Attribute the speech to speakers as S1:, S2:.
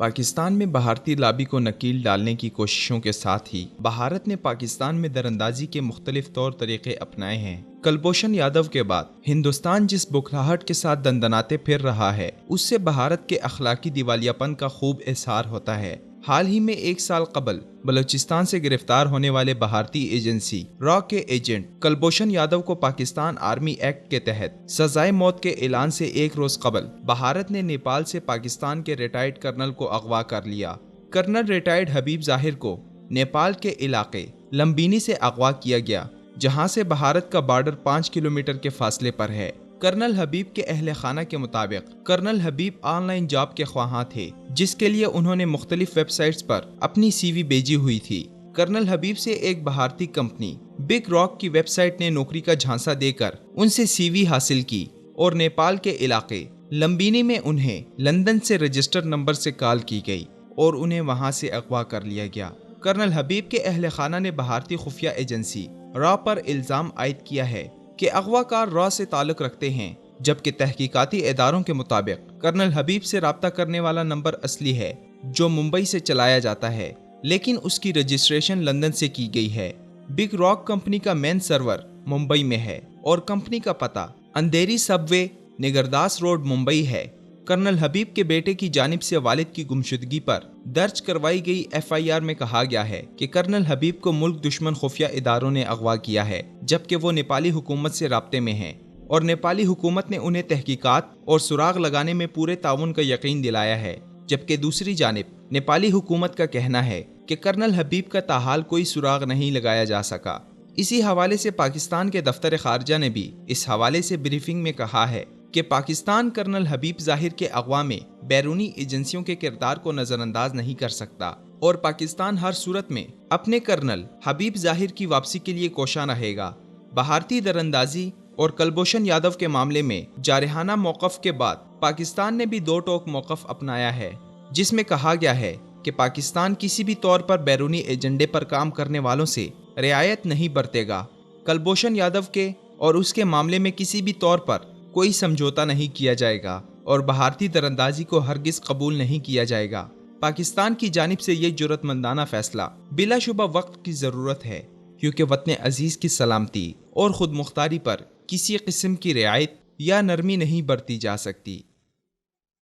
S1: پاکستان میں بھارتی لابی کو نکیل ڈالنے کی کوششوں کے ساتھ ہی بھارت نے پاکستان میں دراندازی کے مختلف طور طریقے اپنائے ہیں۔ کلبھوشن یادو کے بعد ہندوستان جس بکھلاہٹ کے ساتھ دندناتے پھر رہا ہے، اس سے بھارت کے اخلاقی دیوالیہ پن کا خوب اظہار ہوتا ہے۔ حال ہی میں 1 سال قبل بلوچستان سے گرفتار ہونے والے بھارتی ایجنسی را کے ایجنٹ کلبھوشن یادو کو پاکستان آرمی ایکٹ کے تحت سزائے موت کے اعلان سے 1 روز قبل بھارت نے نیپال سے پاکستان کے ریٹائرڈ کرنل کو اغوا کر لیا۔ کرنل ریٹائرڈ حبیب ظاہر کو نیپال کے علاقے لمبینی سے اغوا کیا گیا، جہاں سے بھارت کا بارڈر 5 کلومیٹر کے فاصلے پر ہے۔ کرنل حبیب کے اہل خانہ کے مطابق colonel Habib online job کے خواہاں تھے، جس کے لیے انہوں نے مختلف ویب سائٹس پر اپنی سی وی بھیجی ہوئی تھی۔ کرنل حبیب سے ایک بھارتی کمپنی بگ راک کی ویب سائٹ نے نوکری کا جھانسا دے کر ان سے سی وی حاصل کی اور نیپال کے علاقے لمبینی میں انہیں لندن سے رجسٹر نمبر سے کال کی گئی اور انہیں وہاں سے اغوا کر لیا گیا۔ کرنل حبیب کے اہل خانہ نے بھارتی خفیہ ایجنسی را پر الزام عائد کیا ہے کہ اغوا کار را سے تعلق رکھتے ہیں، جبکہ تحقیقاتی اداروں کے مطابق کرنل حبیب سے رابطہ کرنے والا نمبر اصلی ہے جو ممبئی سے چلایا جاتا ہے، لیکن اس کی رجسٹریشن لندن سے کی گئی ہے۔ بگ راک کمپنی کا مین سرور ممبئی میں ہے اور کمپنی کا پتہ اندھیری سب وے نگرداس روڈ ممبئی ہے۔ کرنل حبیب کے بیٹے کی جانب سے والد کی گمشدگی پر درج کروائی گئی ایف آئی آر میں کہا گیا ہے کہ کرنل حبیب کو ملک دشمن خفیہ اداروں نے اغوا کیا ہے، جبکہ وہ نیپالی حکومت سے رابطے میں ہیں اور نیپالی حکومت نے انہیں تحقیقات اور سراغ لگانے میں پورے تعاون کا یقین دلایا ہے، جبکہ دوسری جانب نیپالی حکومت کا کہنا ہے کہ کرنل حبیب کا تاحال کوئی سراغ نہیں لگایا جا سکا۔ اسی حوالے سے پاکستان کے دفتر خارجہ نے بھی اس حوالے سے بریفنگ میں کہا ہے کہ پاکستان کرنل حبیب ظاہر کے اغوا میں بیرونی ایجنسیوں کے کردار کو نظر انداز نہیں کر سکتا اور پاکستان ہر صورت میں اپنے کرنل حبیب ظاہر کی واپسی کے لیے کوشاں رہے گا۔ بھارتی دراندازی اور کلبھوشن یادو کے معاملے میں جارحانہ موقف کے بعد پاکستان نے بھی 2 ٹوک موقف اپنایا ہے، جس میں کہا گیا ہے کہ پاکستان کسی بھی طور پر بیرونی ایجنڈے پر کام کرنے والوں سے رعایت نہیں برتے گا۔ کلبھوشن یادو کے اور اس کے معاملے میں کسی بھی طور پر کوئی سمجھوتا نہیں کیا جائے گا اور بھارتی دراندازی کو ہرگز قبول نہیں کیا جائے گا۔ پاکستان کی جانب سے یہ جرأت مندانہ فیصلہ بلا شبہ وقت کی ضرورت ہے، کیونکہ وطن عزیز کی سلامتی اور خود مختاری پر کسی قسم کی رعایت یا نرمی نہیں برتی جا سکتی۔